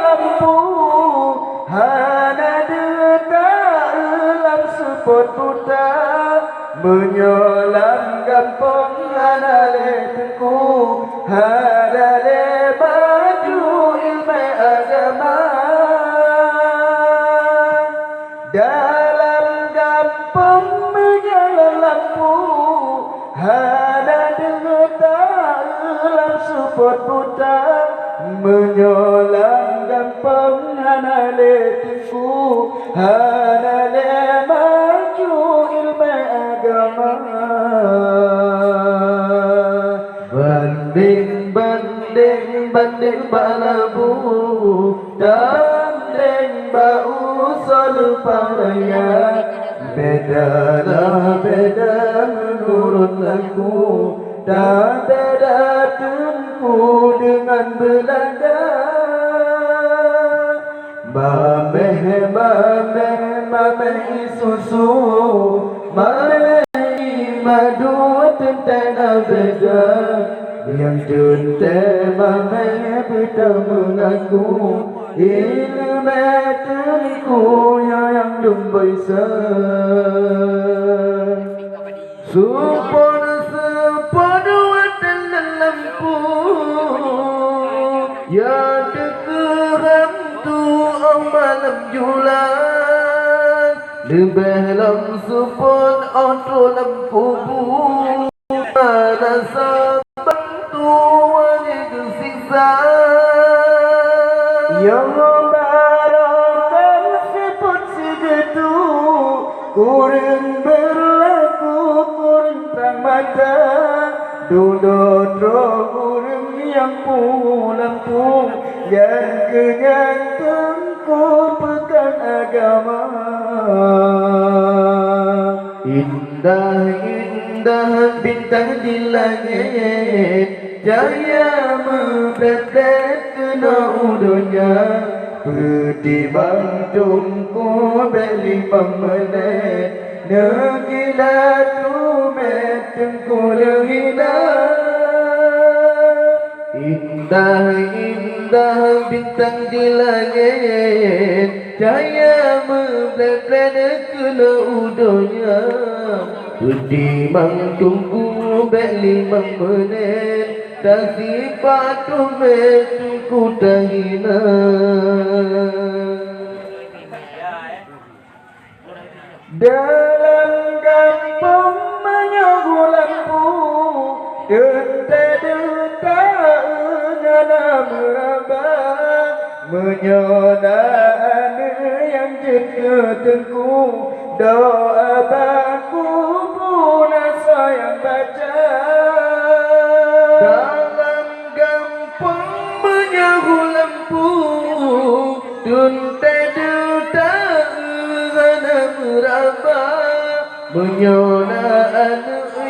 lampu hana duta lam sepot buta menyolam gampang hana letuku hana le baju ilmu agama dalam gampang menyala lampu hana duta lam sepot buta menyolam gampang hana letifu hana le maju ilmu agama banding balabu danding bausul paraya bedalah beda menurut aku tak beda tunku dengan Belanda Mameh susu Mameh madu tentang beda yang tunte mameh beda mengaku ilmu tunku yang lumbaisa supon lampu ya dekeram tu malam julang lebih lam supon auto lampu ada sabantu wajib siksa yang barakan seput segitu kurang berlaku kurang terang mata duduk orang yang pulang pun yang kenyantungku pegang agama indah bintang di langit cahaya membretet kena udunya petimbang tungku beli pemenit negilat rumet tengku lehina indah bintang di langit cahaya membretet kena udunya petimbang tungku beli pemenit tak sifat rumet tengku tahina dalam kampung menyogu lampu duta ngana meraba menyona yang ketengku doa baku pun sayang baca dalam kampung menyogu lampu duta meraba menyona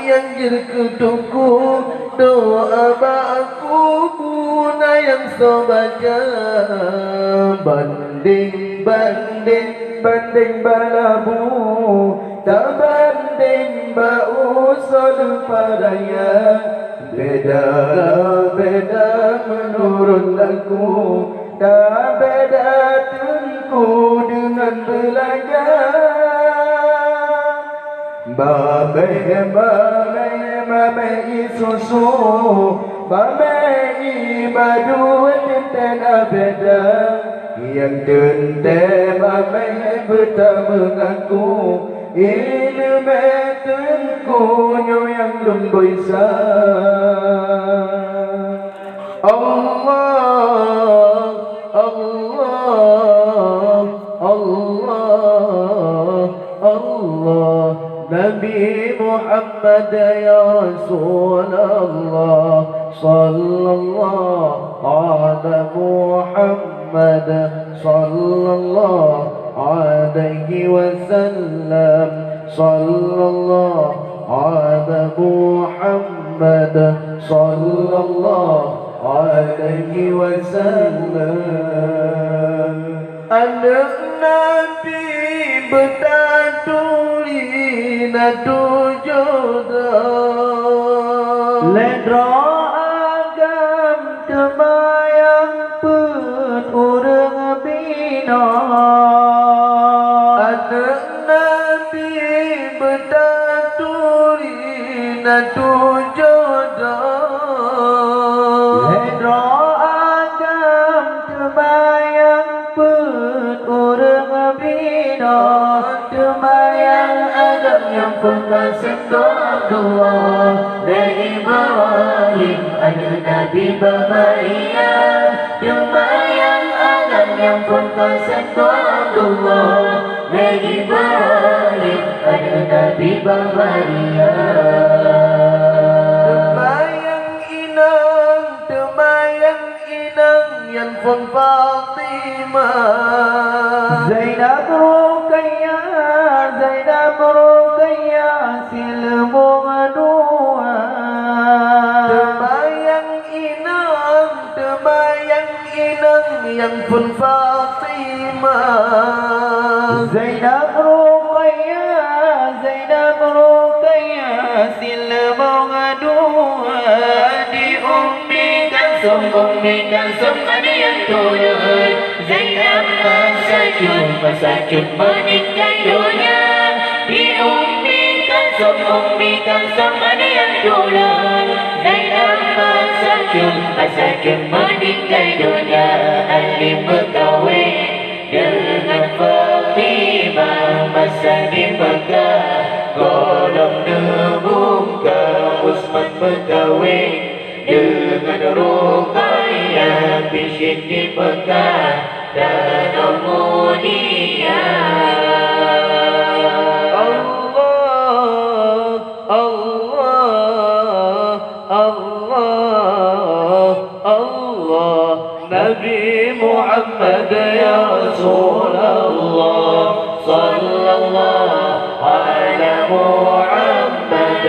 yang jerketungku doa baku guna yang sobaca banding balabu tak banding bausul paraya beda menurut aku tak beda tunku dengan Belanda Mameh susu Mameh madu tentang beda yang tunte mameh beta mengaku ilmu tunku yang lumbaisa Allah Nabi Muhammad ya Rasulullah sallallahu ala Muhammad sallallahu alaihi wasallam sallallahu ala Muhammad sallallahu alaihi wasallam anak Nabi bertaturi nadu jodoh ledro agam temayang pun Anak Nabi bertaturi natu jodoh Hendro agam temayang pun urang bina temayang agam yang penggal sendo Abdullah dari Ibrahim ada Nabi Bahaya temayang agam yang penggal sendo Abdullah dari Ibrahim ada Nabi Bahaya yang pun Fatimah Zainab Ruqayyah silmu dua Temayang inang yang pun Fatimah Zainab Ruqayyah silmu dua di Ummi Kalsum ada yang turun Zainab masajud meninggal dunia di Ummi Kalsum ada yang turun Zainab masajud meninggal dunia Ali berkahwin dengan Fatimah masa di Mekah golong nemuka Utsman berkahwin dengan Ruqayyah bisyik di Mekah dan Mulia Allah Allah Allah Allah Nabi Muhammad ya Rasulullah sallallahu ala Muhammad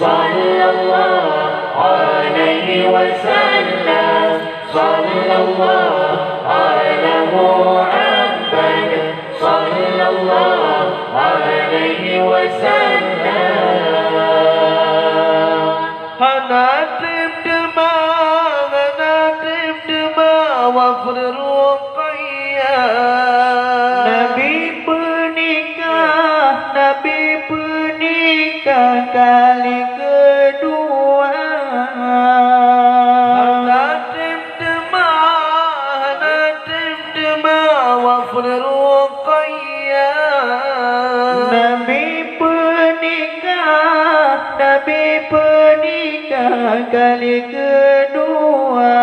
sallallahu alaihi wasallam sallallahu ala Muhammad sallallahu alaihi wasallam hanatim dema wafr Ruqayyah Nabi pernikah kali kedua hanatim dema wafr Ruqayyah Nabi pernikah kali kedua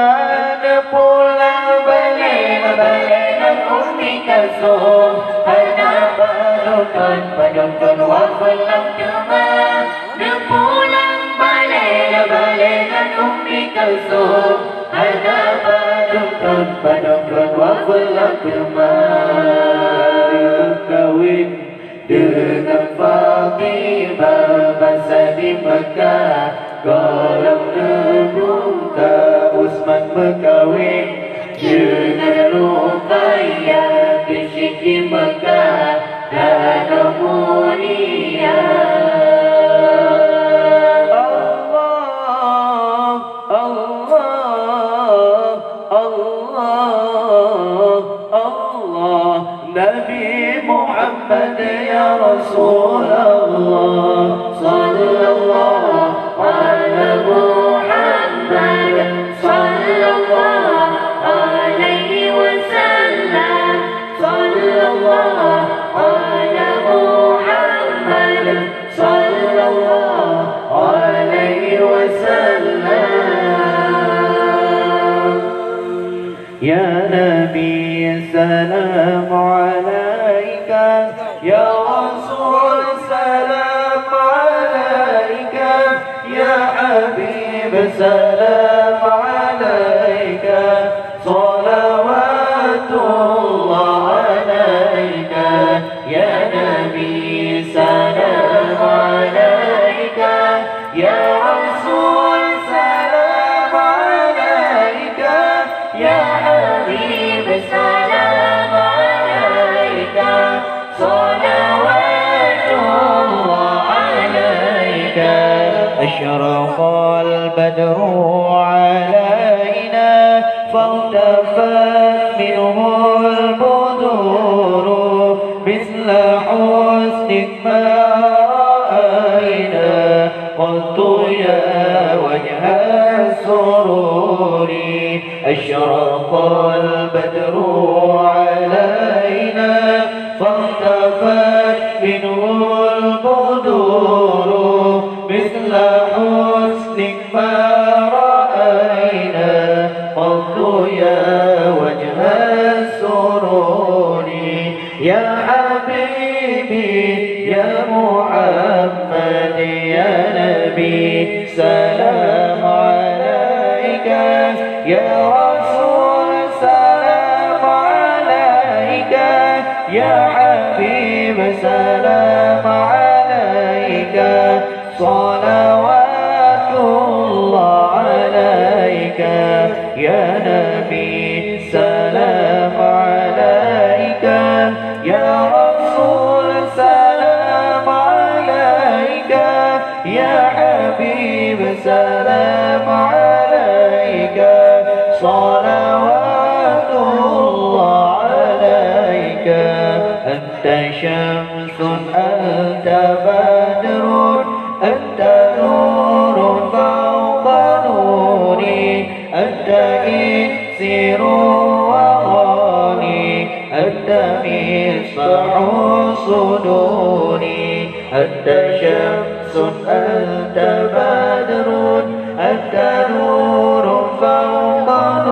ada pulang balik dengan Ummi Kalsum hanya padamkan wafalam cuma dia pulang balik dengan Ummi Kalsum hanya padamkan wafalam cuma kawin dengan Fatimah masa di Mekah golong nemuka Utsman berkahwin dengan Ruqayyah bisyik di Mekah dan Mulia Allah Allah Allah Allah Nabi Muhammad ya Rasulullah sallallahu ala Muhammad sallallahu alaihi wasallam sallallahu ala Muhammad sallallahu alaihi wasallam ya Nabi salam alaika ya Rasul salam alaika ya Habib salam alaika salawatullah alaika ya Nabi salam alaika ya Rasul salam alaika ya Habib salam alaika salawatullah alaika أشرق البدر علينا فارتفعت منه البدور يا حبيب سلام عليك صلوات الله عليك يا نبي سلام عليك يا رسول سلام عليك يا حبيب سلام عليك صلوات الله عليك أنت شمس أنت بدر أنت نور فوق نوري أنت إكسير وغاني أنت مصباح صدوري أنت شمس أنت بدر أنت نور فوق